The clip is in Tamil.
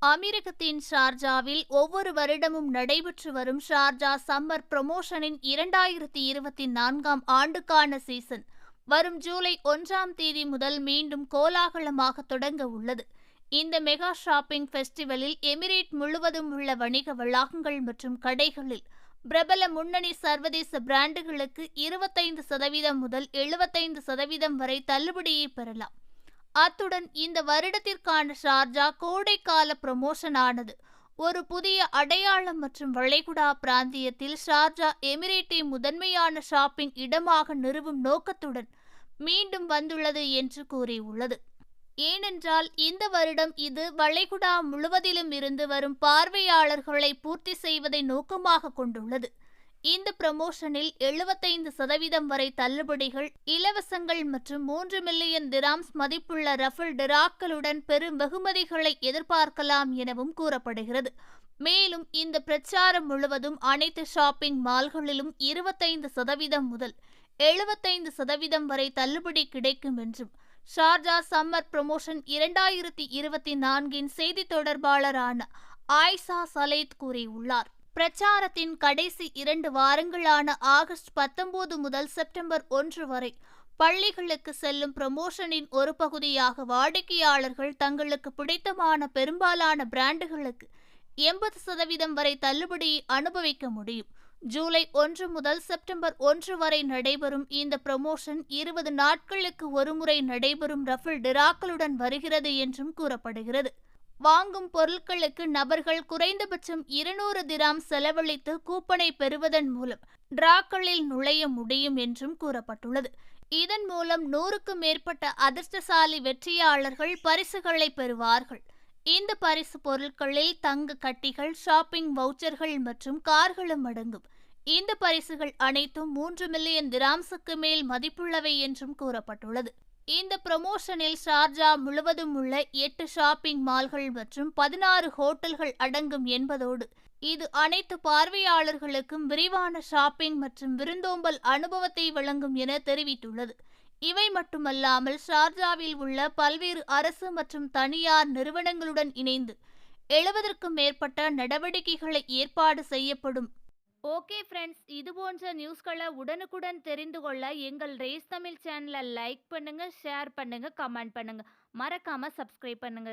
அமெரிக்கத்தின் ஷார்ஜாவில் ஒவ்வொரு வருடமும் நடைபெற்று வரும் ஷார்ஜா சம்மர் புரமோஷனின் 2024ஆம் ஆண்டுக்கான சீசன் வரும் ஜூலை 1ஆம் தேதி முதல் மீண்டும் கோலாகலமாக தொடங்க உள்ளது. இந்த மெகா ஷாப்பிங் ஃபெஸ்டிவலில் எமிரேட் முழுவதும் உள்ள வணிக வளாகங்கள் மற்றும் கடைகளில் பிரபல முன்னணி சர்வதேச பிராண்டுகளுக்கு 25% முதல் 75% வரை தள்ளுபடியை பெறலாம். அத்துடன் இந்த வருடத்திற்கான ஷார்ஜா கோடைக்கால புரமோஷன் ஆனது ஒரு புதிய அடையாளம் மற்றும் வளைகுடா பிராந்தியத்தில் ஷார்ஜா எமிரேட்டை முதன்மையான ஷாப்பிங் இடமாக நிறுவும் நோக்கத்துடன் மீண்டும் வந்துள்ளது என்று கூறியுள்ளது. ஏனென்றால் இந்த வருடம் இது வளைகுடா முழுவதிலும் இருந்து வரும் பார்வையாளர்களை பூர்த்தி செய்வதை நோக்கமாக கொண்டுள்ளது. இந்த புரமோஷனில் 75% வரை தள்ளுபடிகள், இலவசங்கள் மற்றும் 3 மில்லியன் திராம்ஸ் மதிப்புள்ள ரஃபல் டிராக்களுடன் பெரும் வெகுமதிகளை எதிர்பார்க்கலாம் எனவும் கூறப்படுகிறது. மேலும் இந்த பிரச்சாரம் முழுவதும் அனைத்து ஷாப்பிங் மால்களிலும் 25% முதல் 75% வரை தள்ளுபடி கிடைக்கும் என்றும் ஷார்ஜா சம்மர் புரமோஷன் 2024இன் செய்தி தொடர்பாளரான ஆயிஷா சலேத் கூறியுள்ளார். பிரச்சாரத்தின் கடைசி 2 வாரங்களான ஆகஸ்ட் 19 முதல் செப்டம்பர் 1 வரை பள்ளிகளுக்கு செல்லும் புரமோஷனின் ஒரு பகுதியாக வாடிக்கையாளர்கள் தங்களுக்கு பிடித்தமான பெரும்பாலான பிராண்டுகளுக்கு 80% வரை தள்ளுபடியை அனுபவிக்க முடியும். ஜூலை 1 முதல் செப்டம்பர் 1 வரை நடைபெறும் இந்த புரமோஷன் 20 நாட்களுக்கு ஒருமுறை நடைபெறும் ரஃபல் டிராக்களுடன் வருகிறது என்றும் கூறப்படுகிறது. வாங்கும் பொருட்களுக்கு நபர்கள் குறைந்தபட்சம் 200 திராம் செலவழித்து கூப்பனை பெறுவதன் மூலம் டிராக்களில் நுழைய முடியும் என்றும் கூறப்பட்டுள்ளது. இதன் மூலம் 100க்கும் மேற்பட்ட அதிர்ஷ்டசாலி வெற்றியாளர்கள் பரிசுகளை பெறுவார்கள். இந்த பரிசு பொருட்களில் தங்க கட்டிகள், ஷாப்பிங் வவுச்சர்கள் மற்றும் கார்களும் அடங்கும். இந்த பரிசுகள் அனைத்தும் 3 மில்லியன் திராம்ஸுக்கு மேல் மதிப்புள்ளவை என்றும் கூறப்பட்டுள்ளது. இந்த புரமோஷனில் ஷார்ஜா முழுவதும் உள்ள 8 ஷாப்பிங் மால்கள் மற்றும் 16 ஹோட்டல்கள் அடங்கும் என்பதோடு இது அனைத்து பார்வையாளர்களுக்கும் விரிவான ஷாப்பிங் மற்றும் விருந்தோம்பல் அனுபவத்தை வழங்கும் என தெரிவித்துள்ளது. இவை மட்டுமல்லாமல் ஷார்ஜாவில் உள்ள பல்வேறு அரசு மற்றும் தனியார் நிறுவனங்களுடன் இணைந்து 70க்கும் மேற்பட்ட நடவடிக்கைகளை ஏற்பாடு செய்யப்படும். ஓகே ஃப்ரெண்ட்ஸ், இது போன்ற நியூஸ்களை உடனுக்குடன் தெரிந்து கொள்ள எங்கள் ரேஸ் தமிழ் சேனலை லைக் பண்ணுங்க, ஷேர் பண்ணுங்க, கமெண்ட் பண்ணுங்க, மறக்காம சப்ஸ்கிரைப் பண்ணுங்க.